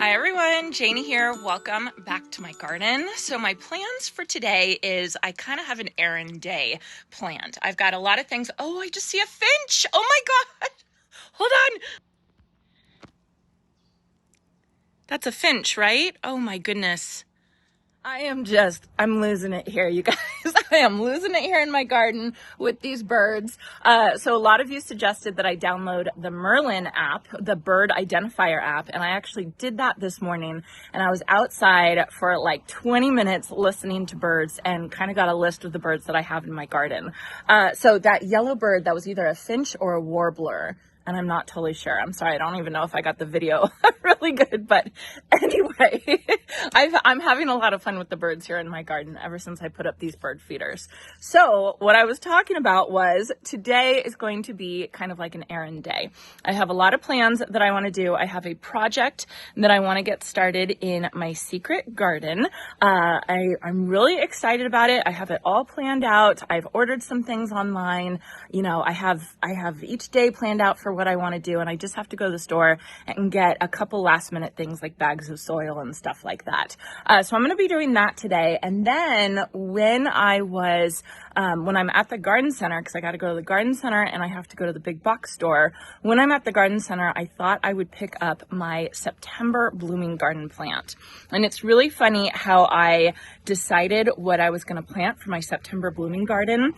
Hi everyone, Janie here. Welcome back to my garden. So my plans for today is I kind of have an errand day planned. I've got a lot of things. Oh, I just see a finch. Oh my God. Hold on. That's a finch, right? Oh my goodness. I'm losing it here, you guys. I am losing it here in my garden with these birds. So a lot of you suggested that I download the Merlin app, the bird identifier app, and I actually did that this morning. And I was outside for like 20 minutes listening to birds and kind of got a list of the birds that I have in my garden. So that yellow bird, that was either a finch or a warbler. And I'm not totally sure. I'm sorry. I don't even know if I got the video really good. But anyway, I'm having a lot of fun with the birds here in my garden ever since I put up these bird feeders. So what I was talking about was today is going to be kind of like an errand day. I have a lot of plans that I want to do. I have a project that I want to get started in my secret garden. I'm really excited about it. I have it all planned out. I've ordered some things online. You know, I have each day planned out for what I want to do, and I just have to go to the store and get a couple last minute things like bags of soil and stuff like that. So I'm going to be doing that today. And then when I'm at the garden center, because I got to go to the garden center and I have to go to the big box store. When I'm at the garden center, I thought I would pick up my September blooming garden plant. And it's really funny how I decided what I was going to plant for my September blooming garden.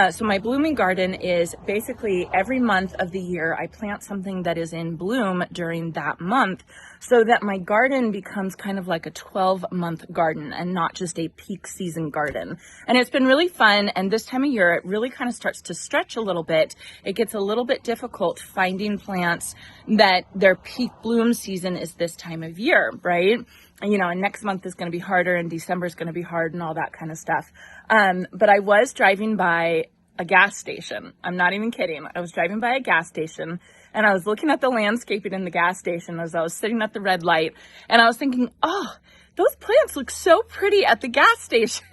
So my blooming garden is basically every month of the year, I plant something that is in bloom during that month so that my garden becomes kind of like a 12-month garden and not just a peak season garden. And it's been really fun. And this time of year, it really kind of starts to stretch a little bit. It gets a little bit difficult finding plants that their peak bloom season is this time of year, right? You know, and next month is going to be harder and December is going to be hard and all that kind of stuff. But I was driving by a gas station. I'm not even kidding. I was driving by a gas station and I was looking at the landscaping in the gas station as I was sitting at the red light. And I was thinking, oh, those plants look so pretty at the gas station.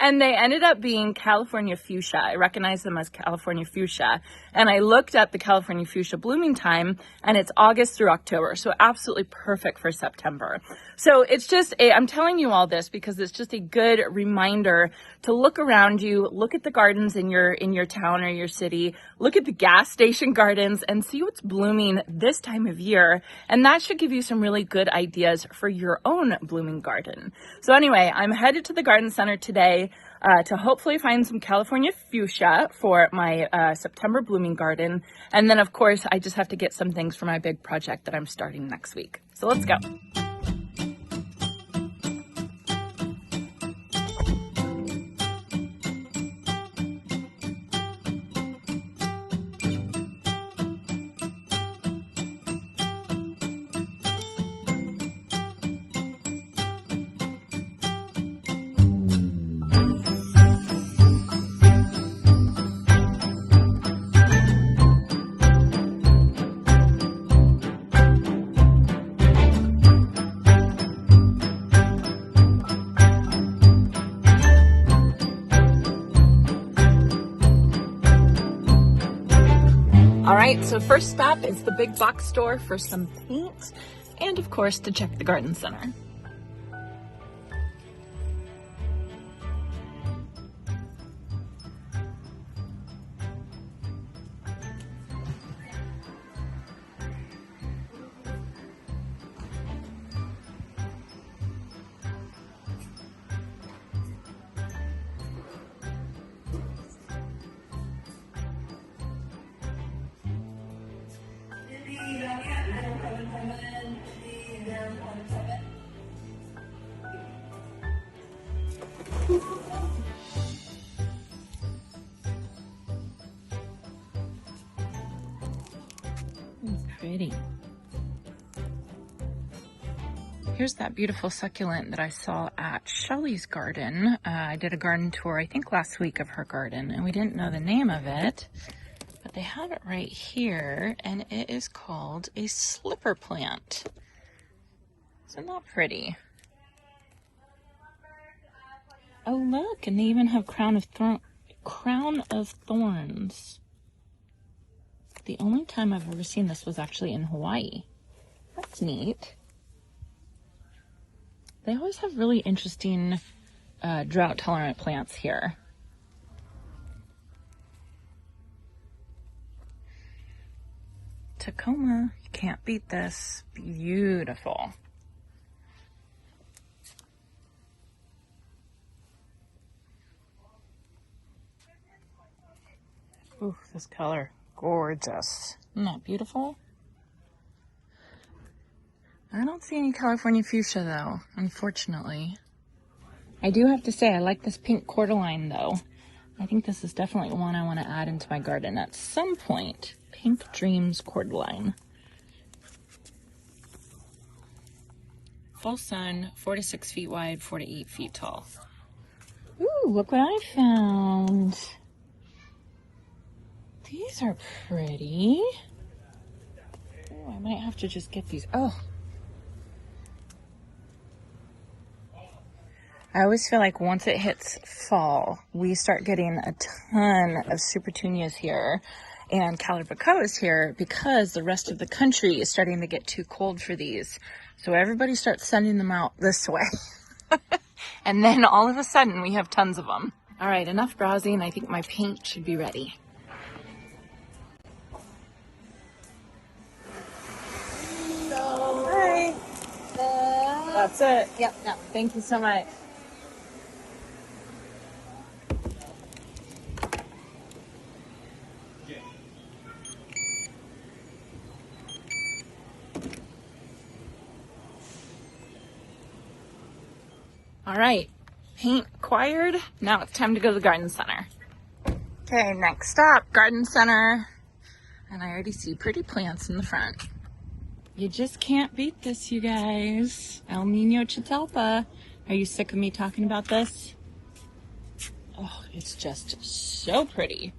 And they ended up being California fuchsia. I recognize them as California fuchsia. And I looked at the California fuchsia blooming time and it's August through October. So absolutely perfect for September. So it's just I'm telling you all this because it's just a good reminder to look around you, look at the gardens in your town or your city, look at the gas station gardens and see what's blooming this time of year. And that should give you some really good ideas for your own blooming garden. So anyway, I'm headed to the garden center today to hopefully find some California fuchsia for my September blooming garden. And then of course, I just have to get some things for my big project that I'm starting next week. So let's go. All right, so first stop is the big box store for some paint and of course to check the garden center. Pretty. Here's that beautiful succulent that I saw at Shelley's garden. I did a garden tour, I think last week, of her garden, and we didn't know the name of it, but they have it right here, and it is called a slipper plant. Isn't that pretty? Oh, look, and they even have crown of thorns. The only time I've ever seen this was actually in Hawaii. That's neat. They always have really interesting drought-tolerant plants here. Tacoma, you can't beat this. Beautiful. Ooh, this color, gorgeous. Isn't that beautiful? I don't see any California fuchsia though, unfortunately. I do have to say, I like this pink cordyline though. I think this is definitely one I want to add into my garden at some point. Pink Dreams cordyline. Full sun, 4 to 6 feet wide, 4 to 8 feet tall. Ooh, look what I found. These are pretty. Oh, I might have to just get these. Oh. I always feel like once it hits fall, we start getting a ton of Supertunias here and Calibrachoas here because the rest of the country is starting to get too cold for these. So everybody starts sending them out this way. And then all of a sudden we have tons of them. All right, enough browsing. I think my paint should be ready. Hi. That's it. Yep. No. Thank you so much. All right, paint acquired. Now it's time to go to the garden center. Okay, next stop, garden center. And I already see pretty plants in the front. You just can't beat this, you guys. El Nino Chitalpa. Are you sick of me talking about this? Oh, it's just so pretty.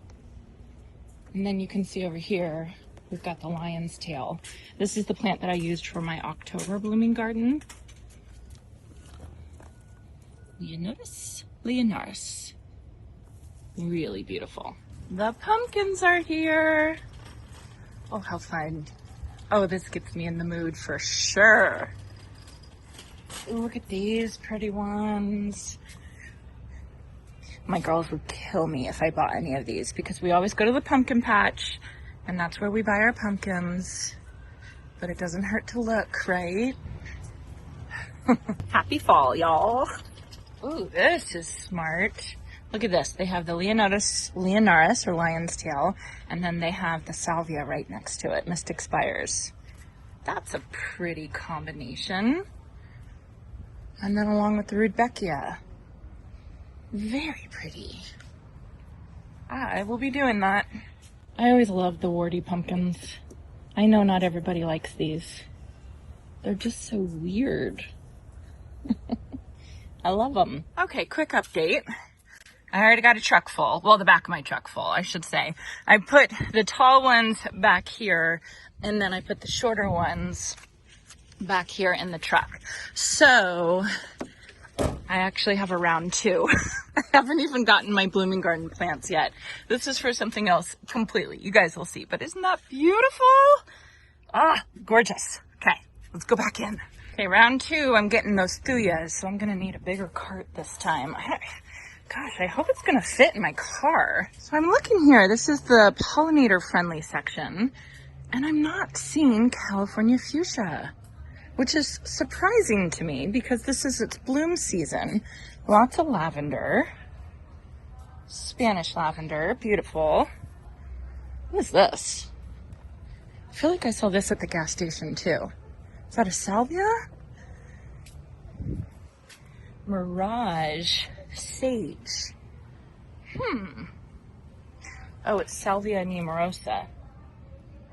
And then you can see over here, we've got the lion's tail. This is the plant that I used for my October blooming garden. Leonaris. Really beautiful. The pumpkins are here. Oh, how fun. Oh, this gets me in the mood for sure. Ooh, look at these pretty ones. My girls would kill me if I bought any of these because we always go to the pumpkin patch and that's where we buy our pumpkins. But it doesn't hurt to look, right? Happy fall, y'all. Ooh, this is smart. Look at this. They have the Leonaris or lion's tail, and then they have the salvia right next to it, Mystic Spires. That's a pretty combination. And then along with the Rudbeckia. Very pretty. I will be doing that. I always love the warty pumpkins. I know not everybody likes these. They're just so weird. I love them. Okay, quick update. I already got a truck full. Well, the back of my truck full, I should say. I put the tall ones back here, and then I put the shorter ones back here in the truck. So, I actually have a round 2. I haven't even gotten my blooming garden plants yet. This is for something else completely. You guys will see. But isn't that beautiful? Ah, gorgeous. Okay, let's go back in. Okay, round 2, I'm getting those thuyas, so I'm gonna need a bigger cart this time. Gosh, I hope it's gonna fit in my car. So I'm looking here, this is the pollinator friendly section, and I'm not seeing California fuchsia, which is surprising to me because this is its bloom season. Lots of lavender, Spanish lavender, beautiful. What is this? I feel like I saw this at the gas station too. Is that a salvia? Mirage sage. Oh, it's Salvia nemorosa.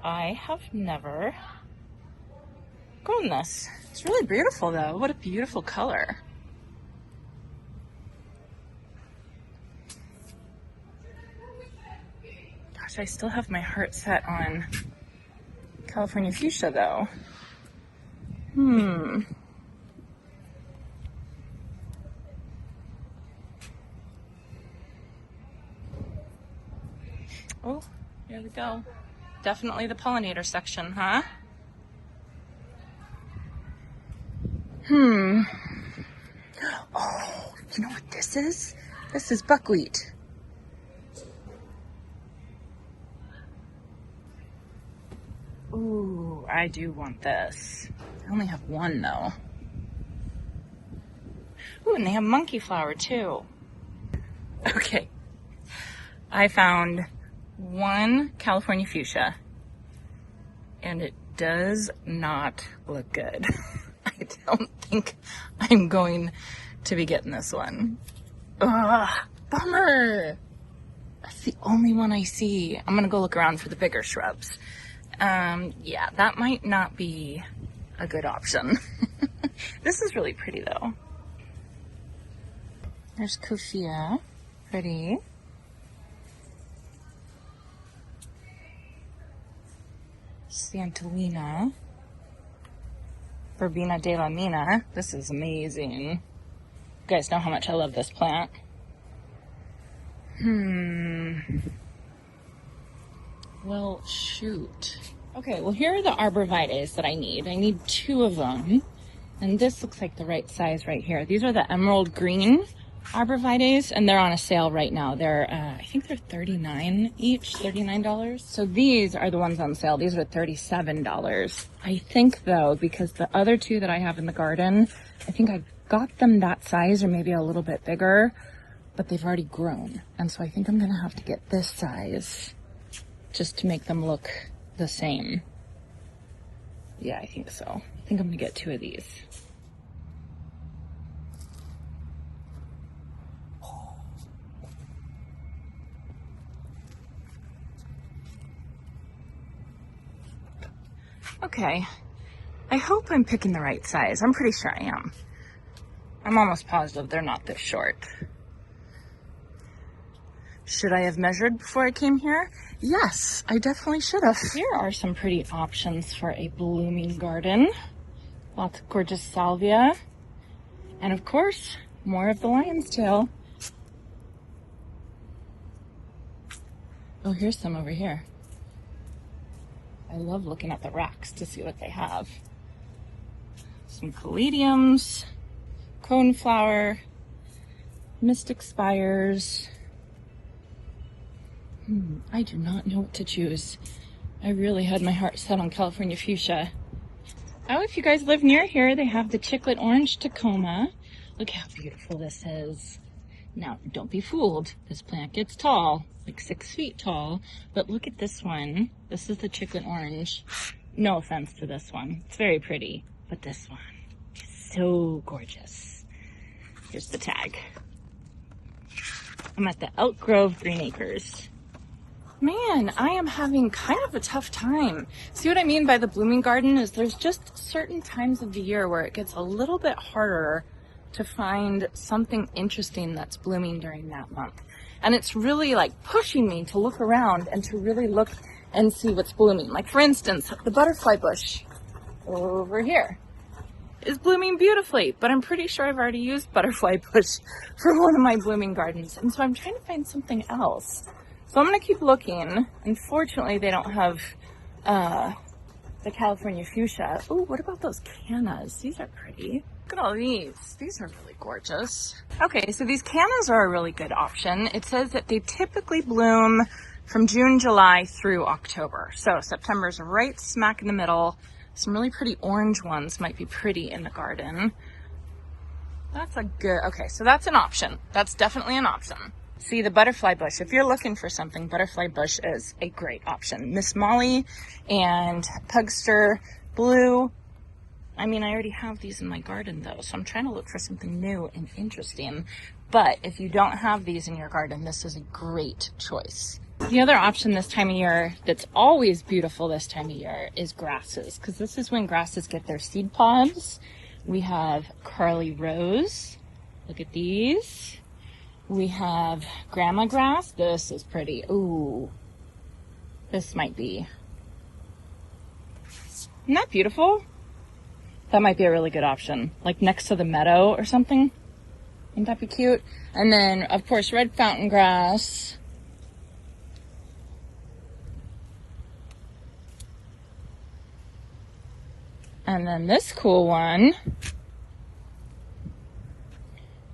I have never grown this. It's really beautiful though. What a beautiful color. Gosh, I still have my heart set on California fuchsia though. Oh, here we go. Definitely the pollinator section, huh? You know what this is? This is buckwheat. Ooh, I do want this. I only have one though. Ooh, and they have monkey flower too. Okay. I found one California fuchsia and it does not look good. I don't think I'm going to be getting this one. Ugh, bummer. That's the only one I see. I'm gonna go look around for the bigger shrubs. Yeah, that might not be a good option. This is really pretty though. There's Kufia, pretty. Santolina. Verbena de la Mina. This is amazing. You guys know how much I love this plant. Well, shoot. Okay, well here are the arborvitaes that I need. I need 2 of them. And this looks like the right size right here. These are the emerald green arborvitaes, and they're on a sale right now. They're, I think they're $39 each, $39. So these are the ones on sale. These are $37. I think though, because the other 2 that I have in the garden, I think I got them that size or maybe a little bit bigger, but they've already grown. And so I think I'm gonna have to get this size just to make them look the same. Yeah, I think so. I think I'm gonna get 2 of these. Okay, I hope I'm picking the right size. I'm pretty sure I am. I'm almost positive they're not this short. Should I have measured before I came here? Yes, I definitely should have. Here are some pretty options for a blooming garden. Lots of gorgeous salvia. And of course, more of the lion's tail. Oh, here's some over here. I love looking at the racks to see what they have. Some caladiums, coneflower, mystic spires. I do not know what to choose. I really had my heart set on California fuchsia. Oh, if you guys live near here, they have the chiclet orange Tacoma. Look how beautiful this is. Now, don't be fooled. This plant gets tall, like 6 feet tall. But look at this one. This is the chiclet orange. No offense to this one. It's very pretty. But this one is so gorgeous. Here's the tag. I'm at the Elk Grove Green Acres. Man, I am having kind of a tough time. See what I mean by the blooming garden is there's just certain times of the year where it gets a little bit harder to find something interesting that's blooming during that month. And it's really like pushing me to look around and to really look and see what's blooming. Like for instance, the butterfly bush over here is blooming beautifully, but I'm pretty sure I've already used butterfly bush for one of my blooming gardens. And so I'm trying to find something else. So I'm gonna keep looking. Unfortunately, they don't have the California fuchsia. Ooh, what about those cannas? These are pretty. Look at all these. These are really gorgeous. Okay, so these cannas are a really good option. It says that they typically bloom from June, July through October. So September's right smack in the middle. Some really pretty orange ones might be pretty in the garden. That's a good, okay, so that's an option. That's definitely an option. See, the butterfly bush, if you're looking for something, butterfly bush is a great option. Miss Molly and Pugster Blue. I mean, I already have these in my garden though, so I'm trying to look for something new and interesting. But if you don't have these in your garden, this is a great choice. The other option this time of year that's always beautiful this time of year is grasses, because this is when grasses get their seed pods. We have Carly Rose. Look at these. We have grandma grass. This is pretty. Ooh, this might be. Isn't that beautiful? That might be a really good option, like next to the meadow or something. Wouldn't that be cute? And then, of course, red fountain grass. And then this cool one.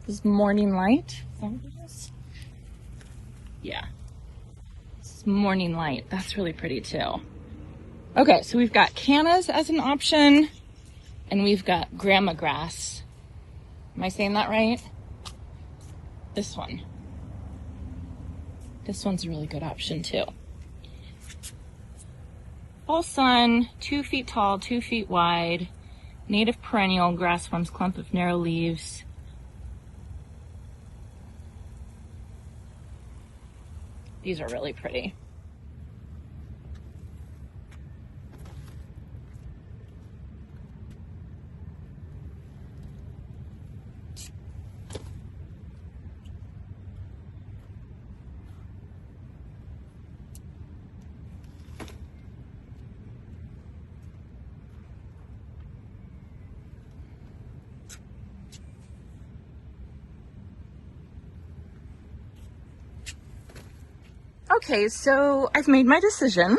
This is morning light. Is that what it is? Yeah. This is morning light. That's really pretty too. Okay, so we've got cannas as an option, and we've got grandma grass. Am I saying that right? This one. This one's a really good option too. Fall sun, 2 feet tall, 2 feet wide, native perennial, grass forms clump of narrow leaves. These are really pretty. Okay, so I've made my decision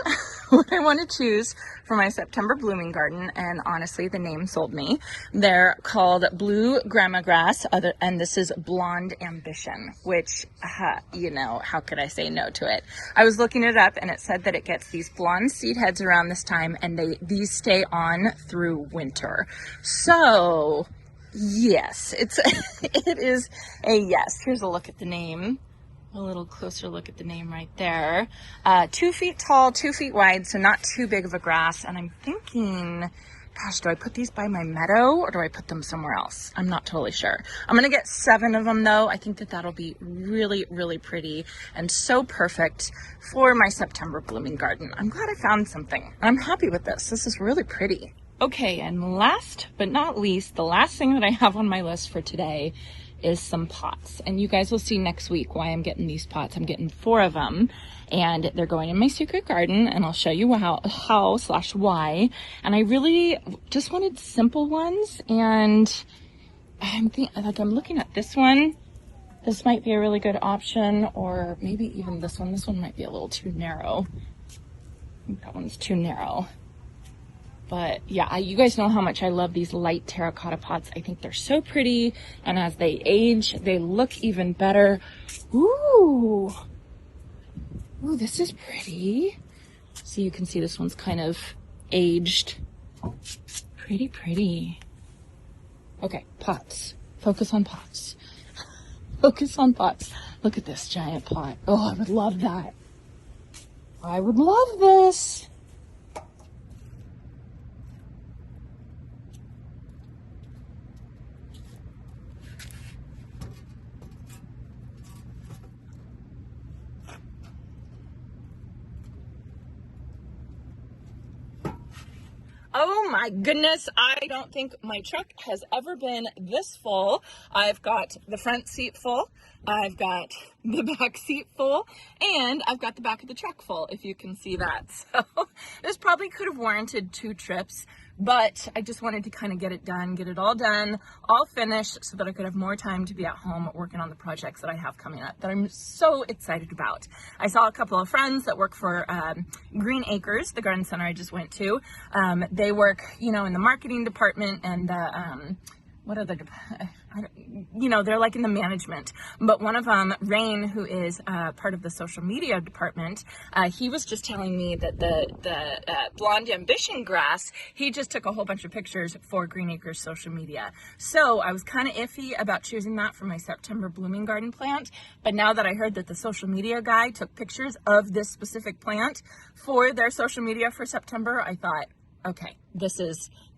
what I want to choose for my September blooming garden, and honestly, the name sold me. They're called Blue Grandma Grass, and this is Blonde Ambition, which, you know, how could I say no to it? I was looking it up, and it said that it gets these blonde seed heads around this time, and these stay on through winter. So, yes, it is a yes. Here's a look at the name. A little closer look at the name right there. 2 feet tall, 2 feet wide, so not too big of a grass. And I'm thinking, gosh, do I put these by my meadow or do I put them somewhere else? I'm not totally sure. I'm gonna get 7 of them though. I think that that'll be really, really pretty and so perfect for my September blooming garden. I'm glad I found something. I'm happy with this. This is really pretty. Okay, and last but not least, the last thing that I have on my list for today is some pots, and you guys will see next week why I'm getting these pots. I'm getting 4 of them, and they're going in my secret garden, and I'll show you how/why. And I really just wanted simple ones, and I'm looking at this one. This might be a really good option, or maybe even this one. This one might be a little too narrow. I think that one's too narrow. But yeah, you guys know how much I love these light terracotta pots. I think they're so pretty, and as they age, they look even better. Ooh, this is pretty. So you can see this one's kind of aged. Pretty, pretty. Okay, pots. Focus on pots. Focus on pots. Look at this giant pot. Oh, I would love that. I would love this. Oh my goodness, I don't think my truck has ever been this full. I've got the front seat full, I've got the back seat full, and I've got the back of the truck full, if you can see that. So this probably could have warranted 2 trips, but I just wanted to kind of get it done, get it all done, all finished, so that I could have more time to be at home working on the projects that I have coming up that I'm so excited about. I saw a couple of friends that work for Green Acres, the garden center I just went to. They work, you know, in the marketing department and they're like in the management. But one of them, Rain, who is part of the social media department, he was just telling me that the Blonde Ambition grass, he just took a whole bunch of pictures for Green Acres social media. So I was kind of iffy about choosing that for my September blooming garden plant. But now that I heard that the social media guy took pictures of this specific plant for their social media for September, I thought, okay,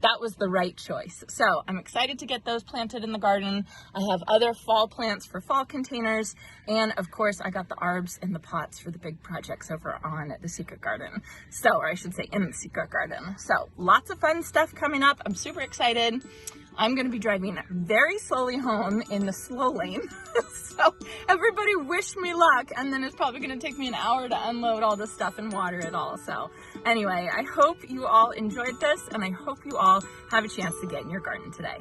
that was the right choice. So I'm excited to get those planted in the garden. I have other fall plants for fall containers. And of course, I got the arbs and the pots for the big projects over on the secret garden. So, or I should say in the secret garden. So lots of fun stuff coming up. I'm super excited. I'm going to be driving very slowly home in the slow lane. So everybody wish me luck. And then it's probably going to take me an hour to unload all this stuff and water it all. So anyway, I hope you all enjoyed this, and I hope you all have a chance to get in your garden today.